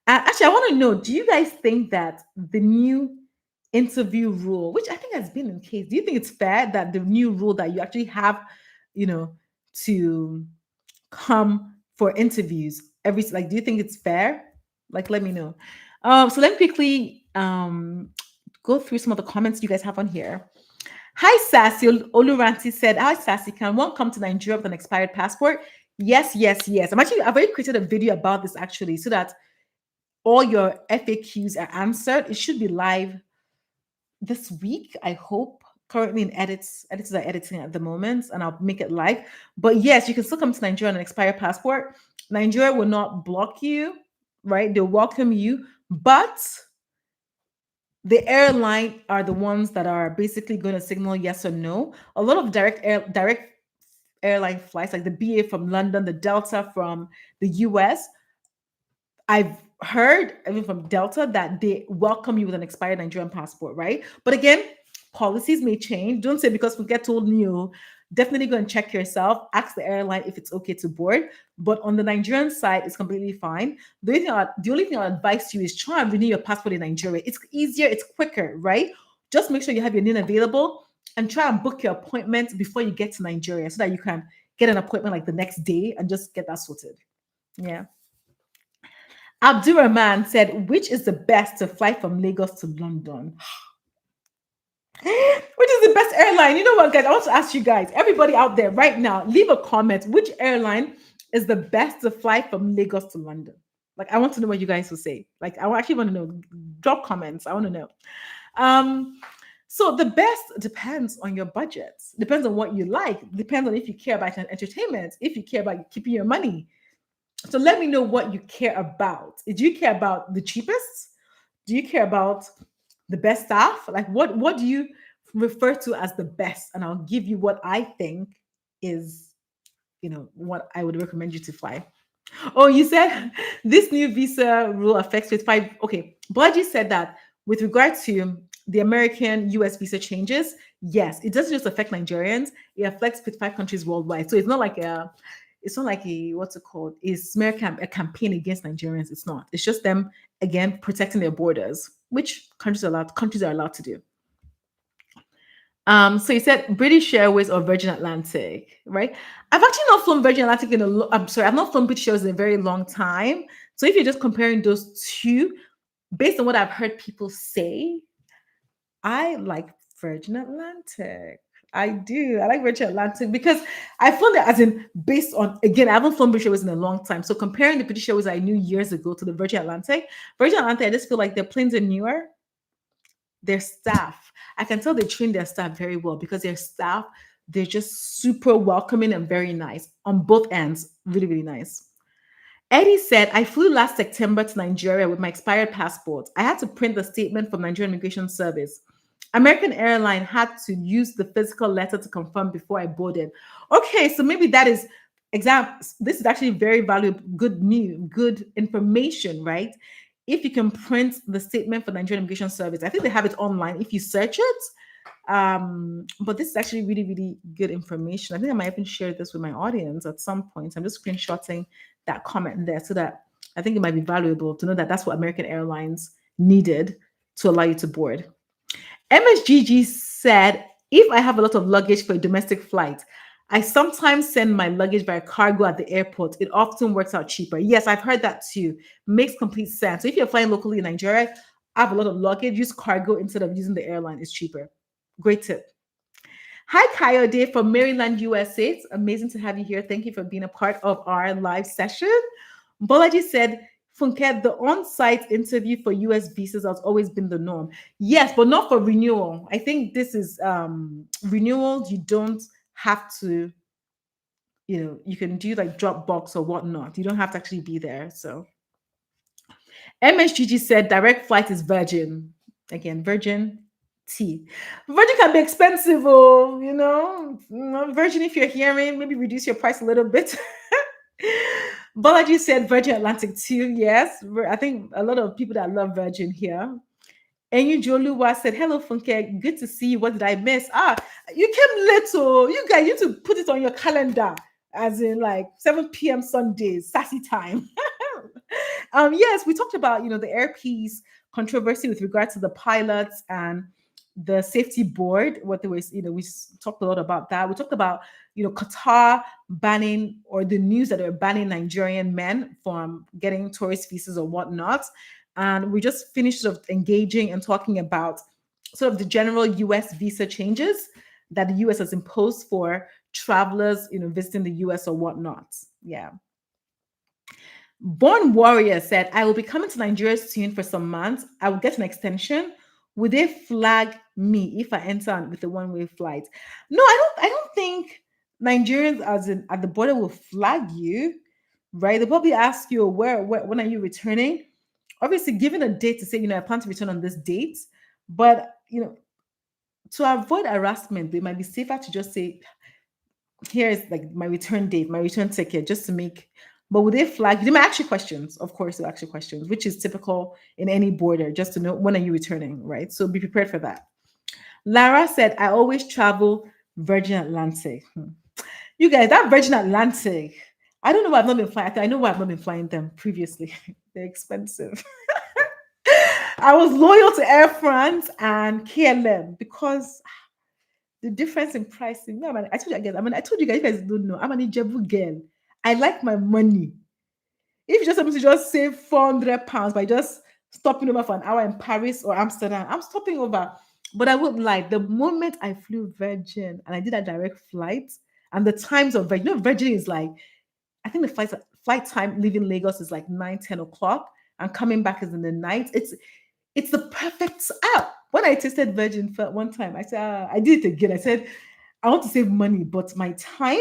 Actually, I want to know: do you guys think that the new interview rule, which I think has been in case, do you think it's fair that the new rule that you actually have, to come for interviews do you think it's fair? Like, let me know. So let me quickly go through some of the comments you guys have on here. Hi, Sassy. Oluranti said, hi, Sassy. Can one come to Nigeria with an expired passport? Yes, yes, yes. I've already created a video about this actually so that all your FAQs are answered. It should be live this week, I hope. Currently in editors are editing at the moment, and I'll make it live. But yes, you can still come to Nigeria on an expired passport. Nigeria will not block you, right? They'll welcome you, but the airline are the ones that are basically going to signal yes or no. A lot of direct airline flights, like the BA from London, the Delta from the US, I've heard even from Delta that they welcome you with an expired Nigerian passport, right? But again, policies may change. Don't say because we get told new. Definitely go and check yourself. Ask the airline if it's okay to board. But on the Nigerian side, it's completely fine. The only thing I'll advise you is try and renew your passport in Nigeria. It's easier, it's quicker, right? Just make sure you have your NIN available and try and book your appointment before you get to Nigeria so that you can get an appointment like the next day and just get that sorted. Yeah. Abdurrahman said, which is the best to fly from Lagos to London? Which is the best airline? You know what, guys? I want to ask you guys, everybody out there right now, leave a comment. Which airline is the best to fly from Lagos to London? Like, I want to know what you guys will say. Like, I actually want to know. Drop comments. I want to know. So the best depends on your budget. Depends on what you like. Depends on if you care about entertainment. If you care about keeping your money. So let me know what you care about. Do you care about the cheapest? Do you care about the best staff? Like what do you refer to as the best? And I'll give you what I think is, what I would recommend you to fly. Oh, you said this new visa rule affects with five. Okay. Blaji said that with regard to the American US visa changes, yes, it doesn't just affect Nigerians, it affects 55 countries worldwide. So it's not like a what's it called? A smear a campaign against Nigerians. It's not. It's just them again protecting their borders, which countries are allowed to do. So you said British Airways or Virgin Atlantic, right? I've actually not flown Virgin Atlantic I'm sorry, I've not flown British Airways in a very long time. So if you're just comparing those two, based on what I've heard people say, I like Virgin Atlantic. I do. I like Virgin Atlantic because I flown it as in based on, again, I haven't flown British Airways in a long time. So comparing the British Airways I knew years ago to the Virgin Atlantic, I just feel like their planes are newer. Their staff, I can tell they train their staff very well because their staff, they're just super welcoming and very nice on both ends. Really, really nice. Eddie said, I flew last September to Nigeria with my expired passport. I had to print the statement from Nigerian Immigration Service. American Airline had to use the physical letter to confirm before I boarded. Okay, so maybe that is this is actually very valuable, good information, right? If you can print the statement for Nigerian Immigration Service, I think they have it online if you search it. But this is actually really, really good information. I think I might even share this with my audience at some point. I'm just screenshotting that comment there so that I think it might be valuable to know that that's what American Airlines needed to allow you to board. MSGG said, if I have a lot of luggage for a domestic flight, I sometimes send my luggage by cargo at the airport. It often works out cheaper. Yes, I've heard that too. Makes complete sense. So if you're flying locally in Nigeria, have a lot of luggage, use cargo instead of using the airline. It's cheaper. Great tip. Hi, Kayode from Maryland, USA. It's amazing to have you here. Thank you for being a part of our live session. Bolaji said, Funke, the on-site interview for US visas has always been the norm. Yes, but not for renewal. I think this is renewal. You don't have to, you can do like Dropbox or whatnot. You don't have to actually be there. So MSGG said direct flight is Virgin. Again, Virgin T. Virgin can be expensive, Virgin, if you're hearing, maybe reduce your price a little bit. Balaji said Virgin Atlantic too. Yes, I think a lot of people that love Virgin here. Enyu Joluwa said, hello, Funke. Good to see you. What did I miss? You came late, so you guys need to put it on your calendar, as in like 7 p.m. Sundays, sassy time. Yes, we talked about, the airpiece controversy with regard to the pilots and the safety board, what there was, we talked a lot about that. We talked about, Qatar banning, or the news that they're banning Nigerian men from getting tourist visas or whatnot. And we just finished sort of engaging and talking about sort of the general US visa changes. that the US has imposed for travelers, visiting the US or whatnot. Yeah. Born Warrior said, I will be coming to Nigeria soon for some months. I will get an extension. Would they flag me if I enter with a one-way flight? No, I don't think Nigerians as in at the border will flag you, right? They'll probably ask you where when are you returning? Obviously, given a date to say, I plan to return on this date, but to avoid harassment, they might be safer to just say, here's like my return date, my return ticket, just to make. But would they flag? They might ask you questions. Of course, they'll ask you questions, which is typical in any border, just to know when are you returning, right? So be prepared for that. Lara said, I always travel Virgin Atlantic. You guys, that Virgin Atlantic, I don't know why I've not been flying. I know why I've not been flying them previously. They're expensive. I was loyal to Air France and KLM because the difference in pricing. No, man, I told you again. I told you guys don't know. I'm an Ijebu girl. I like my money. If you just want me to just save £400 by just stopping over for an hour in Paris or Amsterdam, I'm stopping over. But I wouldn't lie. The moment I flew Virgin and I did a direct flight, and the times of Virgin, Virgin is like, I think the flight time leaving Lagos is like 9, 10 o'clock, and coming back is in the night. It's the perfect app. When I tasted Virgin for one time, I said, I did it again. I said, I want to save money, but my time.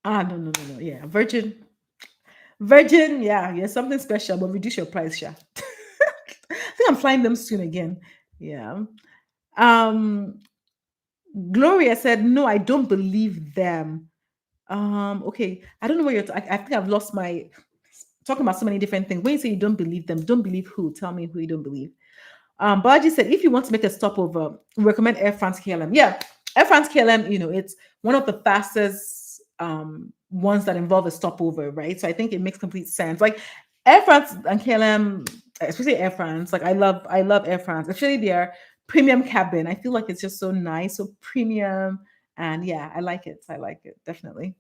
No. Yeah, Virgin, yeah, something special, but reduce your price, Sha. I think I'm flying them soon again. Yeah. Um, Gloria said, no, I don't believe them. Okay. I don't know where I think I've lost my talking about so many different things. When you say you don't believe them, don't believe who? Tell me who you don't believe. Baji said, if you want to make a stopover, recommend Air France KLM. Yeah, Air France KLM, it's one of the fastest ones that involve a stopover, right? So I think it makes complete sense. Like Air France and KLM, especially Air France, like I love Air France, especially their premium cabin. I feel like it's just so nice, so premium. And yeah, I like it. Definitely.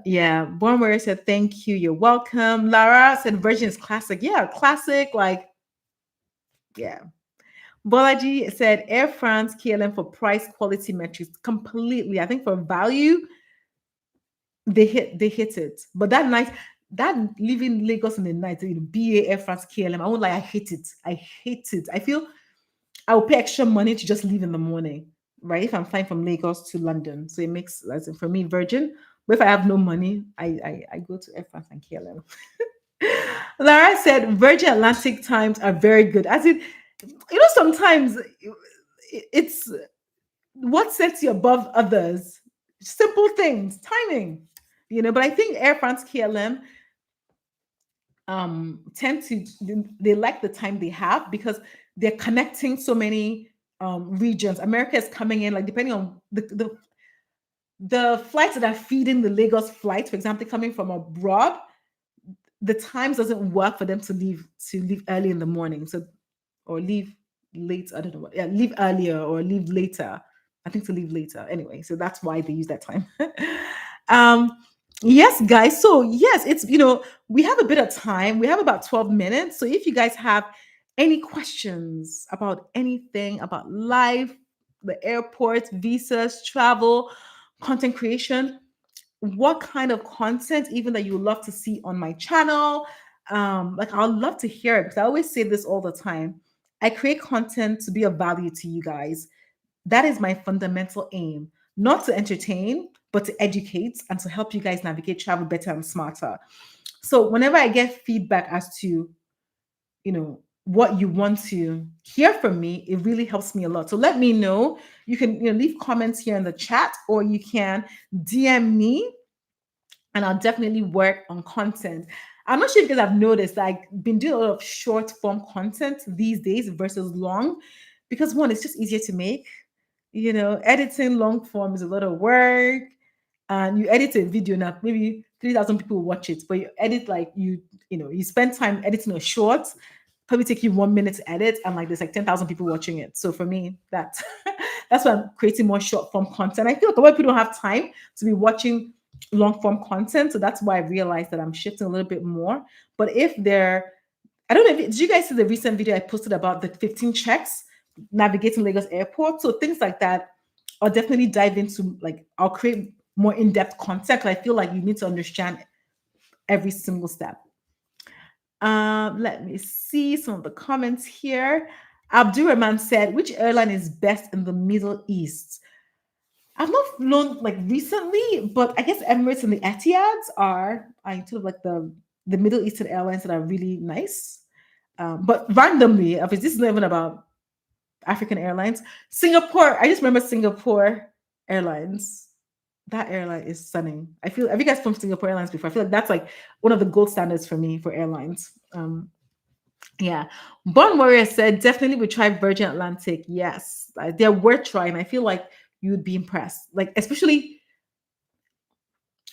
Yeah, Born Warrior said, thank you, you're welcome. Lara said Virgin is classic. Yeah, classic, like, yeah. Bolaji said Air France, KLM for price quality metrics. Completely. I think for value, they hit it. But that leaving Lagos in the night, BA, Air France, KLM, I won't lie, I hate it. I feel I will pay extra money to just leave in the morning, right? If I'm flying from Lagos to London. So it makes, as in for me, Virgin. But if I have no money, I go to Air France and KLM. Lara said Virgin Atlantic times are very good. As in, sometimes it's what sets you above others. Simple things, timing, But I think Air France, KLM tend to they like the time they have because they're connecting so many regions. America is coming in, like depending on the flights that are feeding the Lagos flight, for example, coming from abroad, the times doesn't work for them to leave early in the morning. So or leave late. I don't know what. Yeah, leave earlier or leave later. I think to leave later. Anyway, so that's why they use that time. um, yes, guys. So yes, it's we have a bit of time. We have about 12 minutes. So if you guys have any questions about anything about life, the airport, visas, travel, content creation, what kind of content even that you would love to see on my channel, like I'd love to hear it because I always say this all the time. I create content to be of value to you guys. That is my fundamental aim, not to entertain, but to educate and to help you guys navigate travel better and smarter. So whenever I get feedback as to what you want to hear from me, it really helps me a lot. So let me know. You can leave comments here in the chat, or you can DM me, and I'll definitely work on content. I'm not sure if you guys have noticed that I've been doing a lot of short form content these days versus long, because one, it's just easier to make. Editing long form is a lot of work, and you edit a video now, maybe 3,000 people will watch it, but you edit like you spend time editing a short, probably take you 1 minute to edit, and like there's like 10,000 people watching it. So for me, that's why I'm creating more short form content. I feel like a lot of people don't have time to be watching long form content, so that's why I realized that I'm shifting a little bit more. But if I don't know, did you guys see the recent video I posted about the 15 checks navigating Lagos airport. So things like that, I'll definitely dive into, like, I'll create more in-depth content. I feel like you need to understand every single step. Let me see some of the comments here. Abdurrahman said, which airline is best in the Middle East? I've not flown like recently, but I guess Emirates and the Etihads are sort of like the Middle Eastern airlines that are really nice. But randomly, if this is not even about African airlines, Singapore. I just remember Singapore Airlines. That airline is stunning. I feel, have you guys flown Singapore Airlines before? I feel like that's like one of the gold standards for me for airlines. Yeah. Born Warrior said, definitely would try Virgin Atlantic. Yes. They're worth trying. I feel like you would be impressed. Like, especially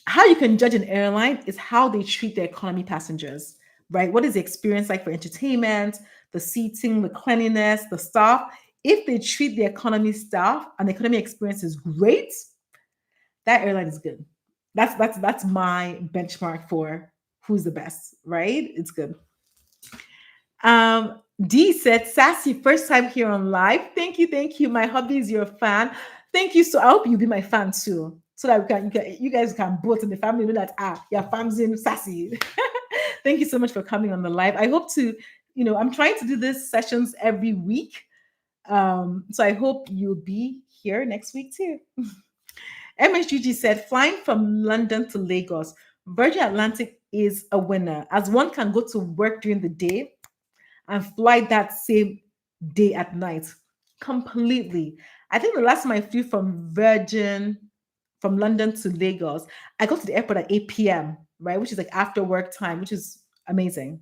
how you can judge an airline is how they treat their economy passengers, right? What is the experience like for entertainment, the seating, the cleanliness, the staff? If they treat the economy staff and the economy experience is great, that airline is good. That's my benchmark for who's the best, right? It's good. D said, Sassy, first time here on live. Thank you, thank you. My hubby is your fan. Thank you. So I hope you'll be my fan too. So that you guys can both in the family know that your fans in Sassy. Thank you so much for coming on the live. I hope to, I'm trying to do these sessions every week. So I hope you'll be here next week too. MSGG said, flying from London to Lagos, Virgin Atlantic is a winner, as one can go to work during the day and fly that same day at night. Completely. I think the last time I flew from London to Lagos, I got to the airport at 8 p.m., right? Which is like after work time, which is amazing.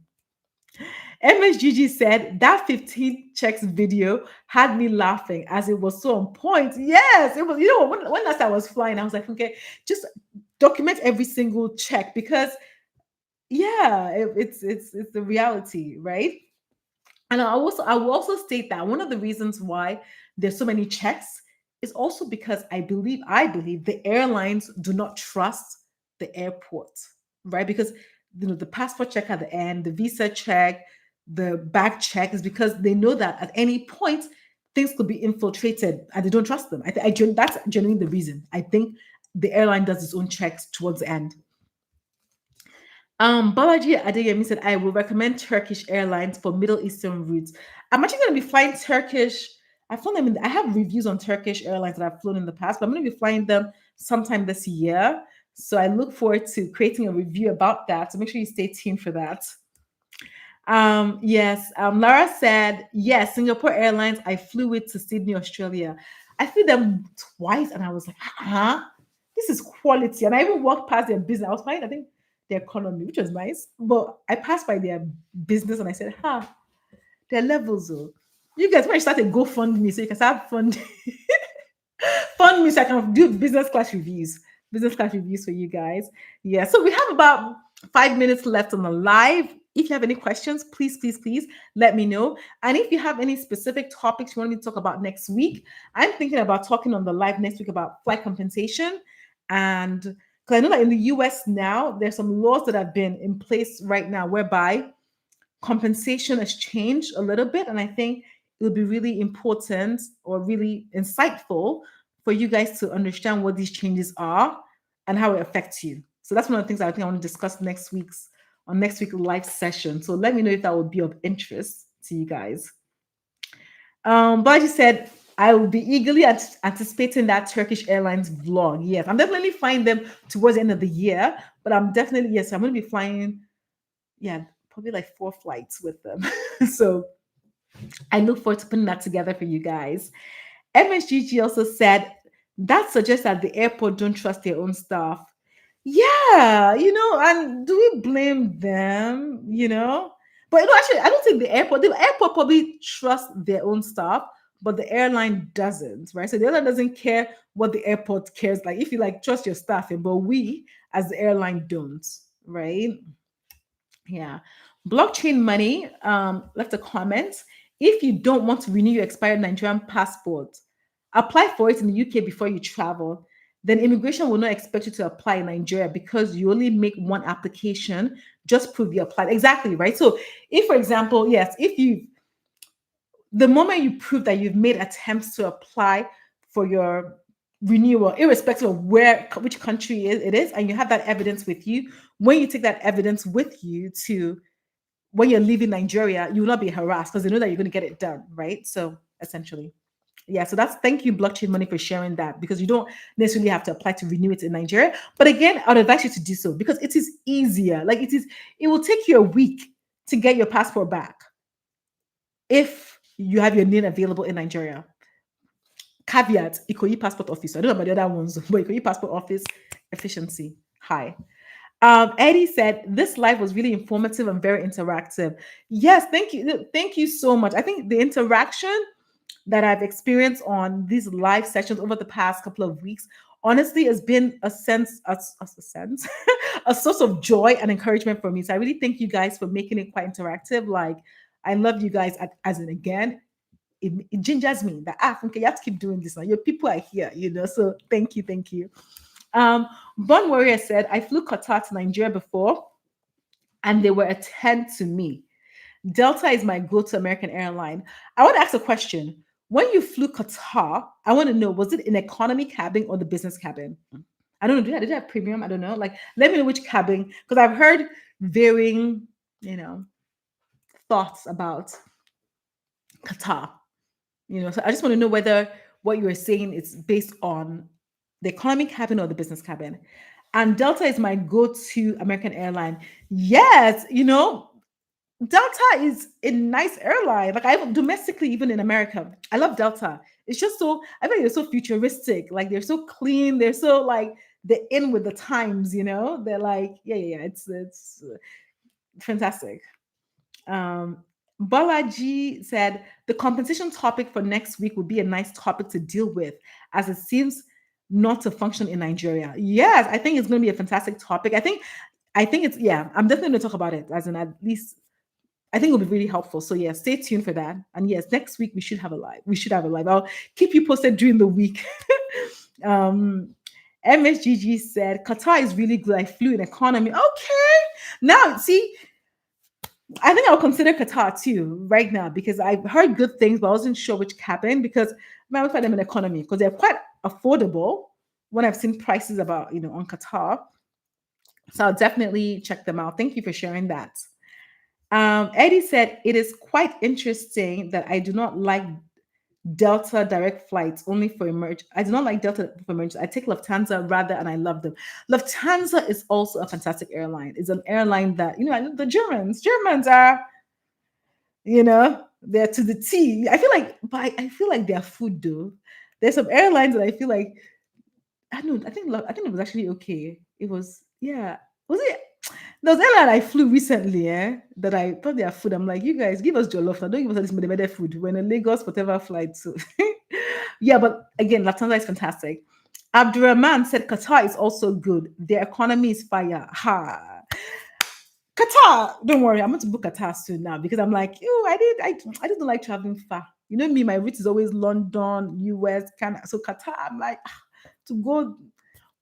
MSGG said that 15 checks video had me laughing as it was so on point. Yes, it was. When last I was flying, I was like, okay, just document every single check because, yeah, it's the reality, right? And I will also state that one of the reasons why there's so many checks is also because I believe the airlines do not trust the airport, right? Because the passport check at the end, the visa check, the bag check is because they know that at any point things could be infiltrated and they don't trust them. That's genuinely the reason. I think the airline does its own checks towards the end. Balaji Adeyemi said, I will recommend Turkish Airlines for Middle Eastern routes. I'm actually going to be flying Turkish. I've flown them I have reviews on Turkish Airlines that I've flown in the past, but I'm going to be flying them sometime this year. So I look forward to creating a review about that. So make sure you stay tuned for that. Yes. Lara said, yes, Singapore Airlines, I flew it to Sydney, Australia. I flew them twice and I was like, this is quality. And I even walked past their business. I was flying, I think, the economy, which was nice. But I passed by their business and I said, their levels, though. You guys, when you start a GoFundMe, so you can start fund me so I can do business class reviews for you guys. Yeah, so we have about 5 minutes left on the live. If you have any questions, please let me know. And if you have any specific topics you want me to talk about next week, I'm thinking about talking on the live next week about flight compensation. And because I know that in the US now, there's some laws that have been in place right now whereby compensation has changed a little bit. And I think it would be really important or really insightful for you guys to understand what these changes are and how it affects you. So that's one of the things I think I want to discuss next week's live session. So let me know if that would be of interest to you guys. But you said I will be eagerly anticipating that Turkish Airlines vlog. Yes, I'm definitely flying them towards the end of the year, but I'm going to be flying, probably like 4 flights with them. So I look forward to putting that together for you guys. MSGG also said that suggests that the airport don't trust their own staff. Yeah, and do we blame them, But actually, I don't think the airport probably trusts their own staff, but the airline doesn't, right? So the airline doesn't care what the airport cares. Like if you trust your staff, but we as the airline don't, right? Yeah. Blockchain Money left a comment. If you don't want to renew your expired Nigerian passport, apply for it in the UK before you travel. Then immigration will not expect you to apply in Nigeria because you only make one application. Just prove you applied. Exactly, right? So if, for example, yes, if you the moment you prove that you've made attempts to apply for your renewal, irrespective of which country it is, and you have that evidence with you, when you take that evidence with you to when you're leaving Nigeria, you will not be harassed because they know that you're going to get it done, right? So essentially, yeah. So that's thank you, Blockchain Money, for sharing that because you don't necessarily have to apply to renew it in Nigeria. But again, I'd advise you to do so because it is easier. Like it will take you a week to get your passport back if you have your name available in Nigeria. Caveat, Ikoyi Passport Office. I don't know about the other ones, but Ikoyi Passport Office efficiency high. Eddie said this live was really informative and very interactive. Yes, thank you. Thank you so much. I think the interaction that I've experienced on these live sessions over the past couple of weeks, honestly, has been a sense, a source of joy and encouragement for me. So I really thank you guys for making it quite interactive. Like, I love you guys as in again. It gingers me that Funke, you have to keep doing this now. Your people are here, So thank you, thank you. Born Warrior said, I flew Qatar to Nigeria before and they were a 10 to me. Delta is my go-to American airline. I want to ask a question. When you flew Qatar, I want to know, was it an economy cabin or the business cabin? I don't know. Did I have premium? I don't know. Like, let me know which cabin, because I've heard varying, thoughts about Qatar. So I just want to know whether what you are saying is based on the economy cabin or the business cabin. And Delta is my go-to American airline. Yes, Delta is a nice airline. Like I domestically, even in America, I love Delta. It's just so I think they're so futuristic. Like they're so clean. They're so like they're in with the times. They're like yeah. It's fantastic. Balaji said the compensation topic for next week would be a nice topic to deal with, as it seems not to function in Nigeria. Yes, I think it's going to be a fantastic topic. I think it's I'm definitely going to talk about it as in at least I think it'll be really helpful. So yeah, stay tuned for that. And yes, next week we should have a live. I'll keep you posted during the week. MSGG said Qatar is really good. I flew in economy. Okay. Now see, I think I'll consider Qatar too right now because I've heard good things, but I wasn't sure which cabin because I would find them in economy because they're quite affordable when I've seen prices about, on Qatar. So I'll definitely check them out. Thank you for sharing that. Eddie said, it is quite interesting that I do not like Delta direct flights only for emergency. I do not like Delta for emergency. I take Lufthansa rather, and I love them. Lufthansa is also a fantastic airline. It's an airline that, I know the Germans are, they're to the T. But I feel like their food though. There's some airlines that I feel like, I don't know, I think it was actually okay. It was, yeah. Was it? There was airline I flew recently, that I thought their food. I'm like, you guys give us jollof. Now don't give us this mede food. When in Lagos, whatever flight. So yeah, but again, Lufthansa is fantastic. Abdurrahman said Qatar is also good. Their economy is fire. Ha. Qatar, don't worry, I'm going to book Qatar soon now because I'm like, I don't like traveling far. You know me, my route is always London, US, Canada. So Qatar, I'm like to go,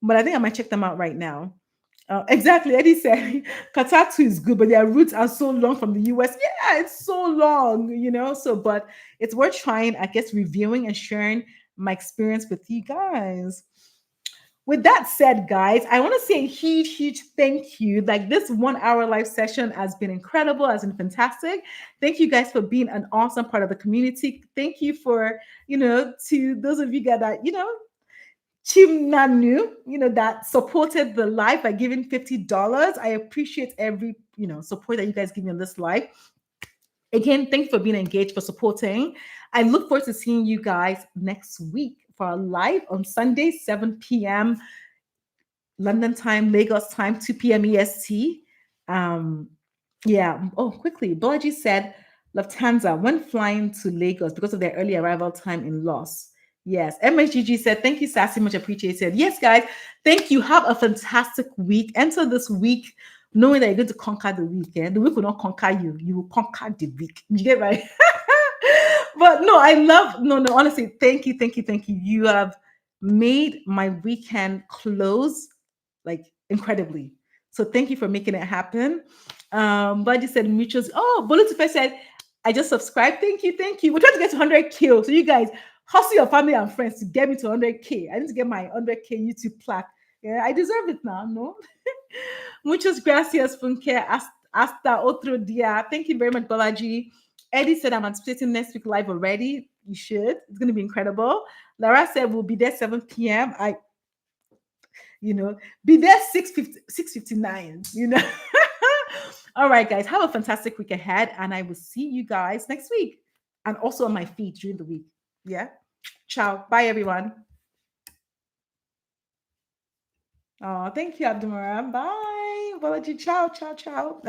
but I think I might check them out right now. Exactly. Eddie said Qatar too is good, but their routes are so long from the US. Yeah, it's so long, So, but it's worth trying, I guess, reviewing and sharing my experience with you guys. With that said, guys, I want to say a huge, huge thank you. Like this 1 hour live session has been incredible, has been fantastic. Thank you guys for being an awesome part of the community. Thank you for, to those of you guys that, Chimnanu, that supported the live by giving $50. I appreciate every, support that you guys give me on this live. Again, thanks for being engaged, for supporting. I look forward to seeing you guys next week for our live on Sunday, 7 p.m. London time, Lagos time, 2 p.m. EST. Yeah. Oh, quickly. Bolaji said Lufthansa when flying to Lagos because of their early arrival time in loss. Yes. MSGG said, thank you, Sassy. Much appreciated. Yes, guys. Thank you. Have a fantastic week. Enter this week knowing that you're going to conquer the week. The week will not conquer you. You will conquer the week. You get right? But no, honestly, thank you. You have made my weekend close like incredibly. So thank you for making it happen. But you said mutuals. Oh, Bolutufe said, I just subscribed. Thank you. Thank you. We're trying to get to 100K. So you guys hustle your family and friends to get me to 100K. I need to get my 100K YouTube plaque. Yeah, I deserve it now. No. Muchas gracias, Funke. Hasta otro dia. Thank you very much, Balaji. Eddie said I'm anticipating next week live already. You should. It's going to be incredible. Lara said we'll be there 7 p.m. Be there 6:59. All right, guys. Have a fantastic week ahead, and I will see you guys next week, and also on my feed during the week. Yeah. Ciao. Bye, everyone. Oh, thank you, Abdulmaram. Bye. Balaji. Ciao, ciao, ciao.